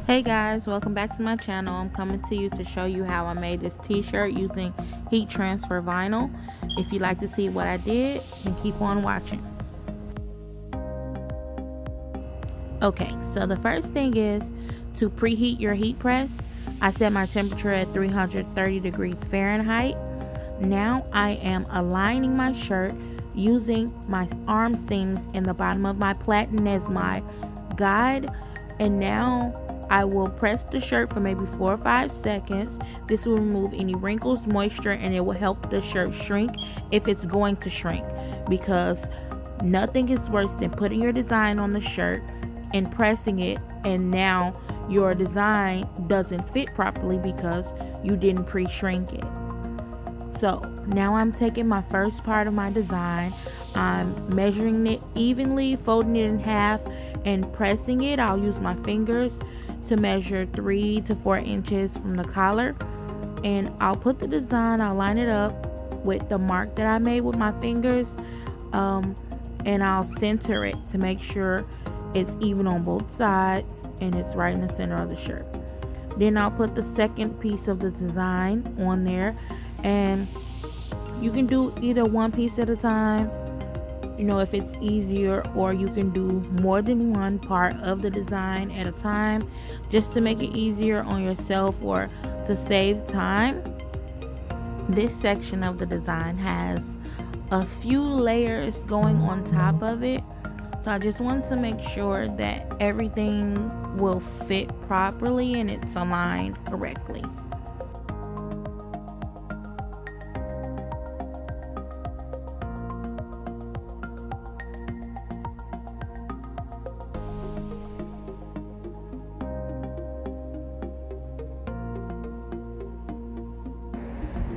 Hey guys, welcome back to my channel. I'm coming to you to show you how I made this t-shirt using heat transfer vinyl. If you'd like to see what I did, then keep on watching. Okay, so the first thing is to preheat your heat press. I set my temperature at 330 degrees Fahrenheit. Now I am aligning my shirt using my arm seams in the bottom of my platinesmide guide, and now I will press the shirt for maybe 4 or 5 seconds. This will remove any wrinkles, moisture, and it will help the shirt shrink if it's going to shrink, because nothing is worse than putting your design on the shirt and pressing it, and now your design doesn't fit properly because you didn't pre-shrink it. So now I'm taking my first part of my design, I'm measuring it evenly, folding it in half and pressing it. I'll use my fingers to measure 3 to 4 inches from the collar, and I'll put the design, I'll line it up with the mark that I made with my fingers, and I'll center it to make sure it's even on both sides and it's right in the center of the shirt. Then I'll put the second piece of the design on there, and you can do either one piece at a time, if it's easier, or you can do more than one part of the design at a time just to make it easier on yourself or to save time. This section of the design has a few layers going on top of it, so I just want to make sure that everything will fit properly and it's aligned correctly.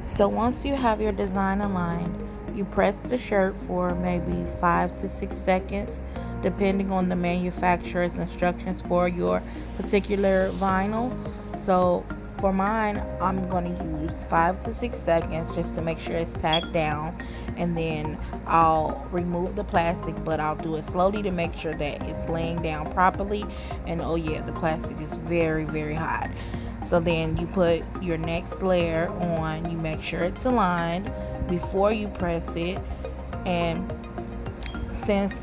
So once you have your design aligned, you press the shirt for maybe 5 to 6 seconds, depending on the manufacturer's instructions for your particular vinyl. So for mine, I'm going to use 5 to 6 seconds just to make sure it's tacked down, and then I'll remove the plastic, but I'll do it slowly to make sure that it's laying down properly. And oh yeah, the plastic is very, very hot. So then you put your next layer on, you make sure it's aligned before you press it. And since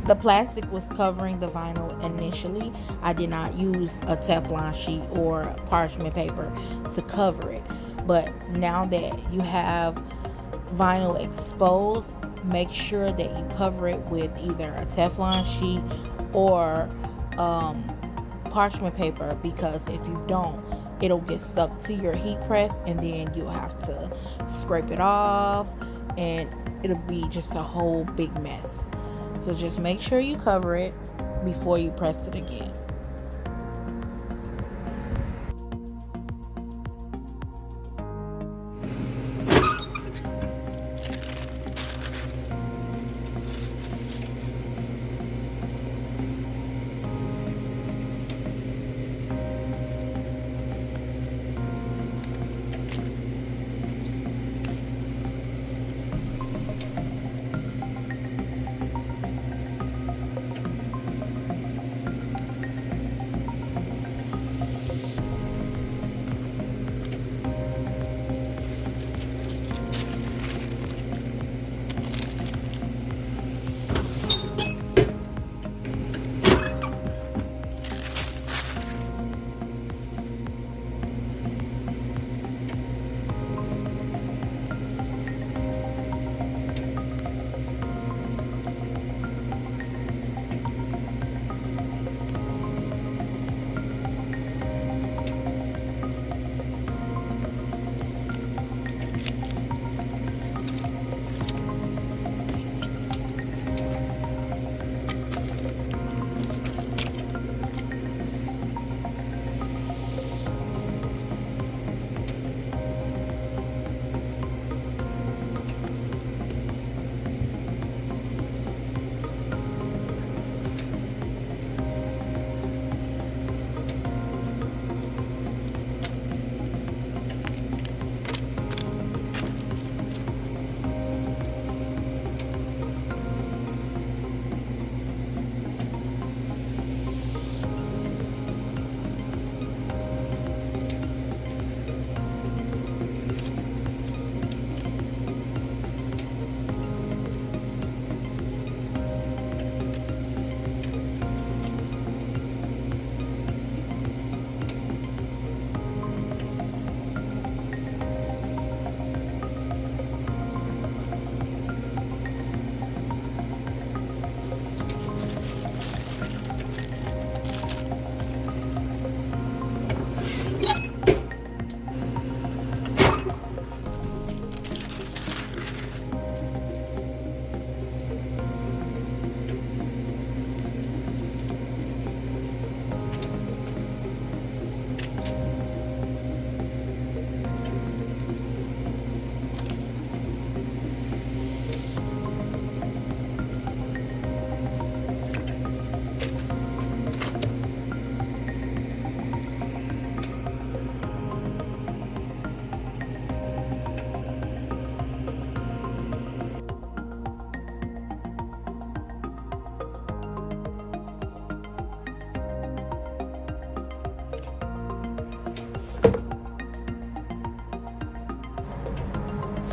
the plastic was covering the vinyl initially, I did not use a Teflon sheet or parchment paper to cover it. But now that you have vinyl exposed, make sure that you cover it with either a Teflon sheet or parchment paper, because if you don't, it'll get stuck to your heat press and then you'll have to scrape it off and it'll be just a whole big mess. So just make sure you cover it before you press it again.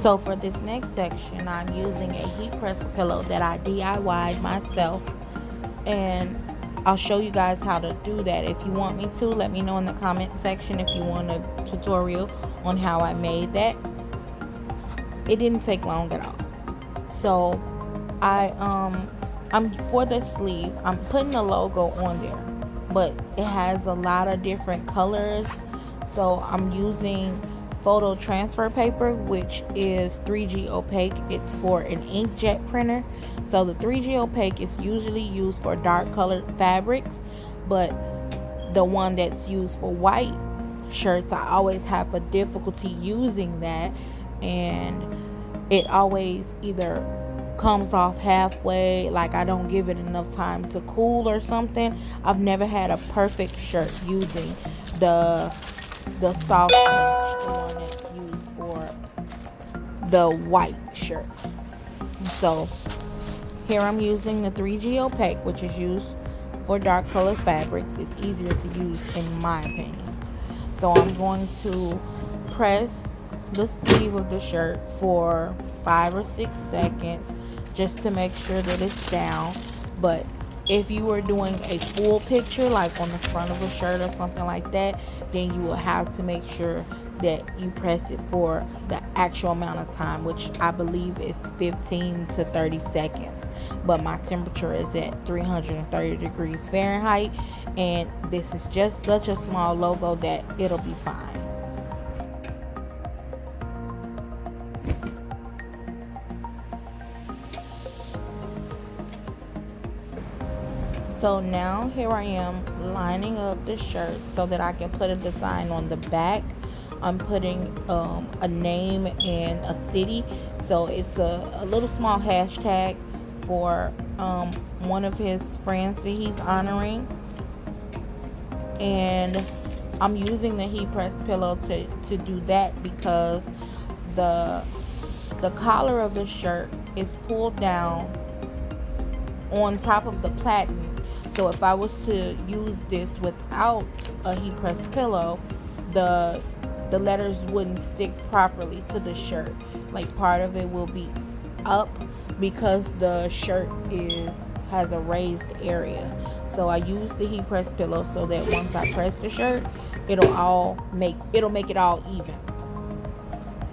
So for this next section, I'm using a heat press pillow that I DIY'd myself, and I'll show you guys how to do that. If you want me to, let me know in the comment section if you want a tutorial on how I made that. It didn't take long at all. So I'm for the sleeve, I'm putting the logo on there, but it has a lot of different colors. So I'm using photo transfer paper, which is 3G opaque. It's for an inkjet printer. So the 3G opaque is usually used for dark colored fabrics, but the one that's used for white shirts, I always have a difficulty using that, and it always either comes off halfway, like I don't give it enough time to cool or something. I've never had a perfect shirt using the soft bleach, the one that's used for the white shirts. So here I'm using the 3G opaque, which is used for dark colored fabrics. It's easier to use in my opinion. So I'm going to press the sleeve of the shirt for 5 or 6 seconds just to make sure that it's down. But if you were doing a full picture, like on the front of a shirt or something like that, then you will have to make sure that you press it for the actual amount of time, which I believe is 15 to 30 seconds. But my temperature is at 330 degrees Fahrenheit, and this is just such a small logo that it'll be fine. So now here I am lining up the shirt so that I can put a design on the back. I'm putting a name and a city. So it's a little small hashtag for one of his friends that he's honoring. And I'm using the heat press pillow to do that because the collar of the shirt is pulled down on top of the platen. So if I was to use this without a heat press pillow, the letters wouldn't stick properly to the shirt. Like part of it will be up because the shirt has a raised area. So I use the heat press pillow so that once I press the shirt, it'll make it all even.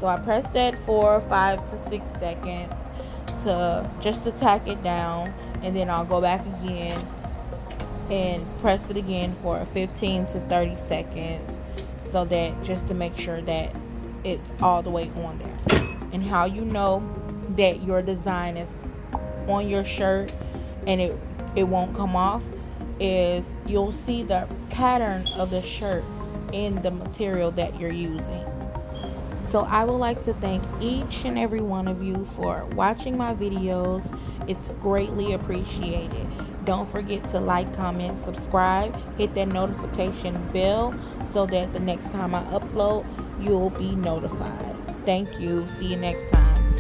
So I press that for 5 to 6 seconds just to tack it down, and then I'll go back again and press it again for 15 to 30 seconds, so that just to make sure that it's all the way on there. And how you know that your design is on your shirt and it won't come off is you'll see the pattern of the shirt in the material that you're using. So I would like to thank each and every one of you for watching my videos. It's greatly appreciated. Don't forget to like, comment, subscribe, hit that notification bell so that the next time I upload, you'll be notified. Thank you. See you next time.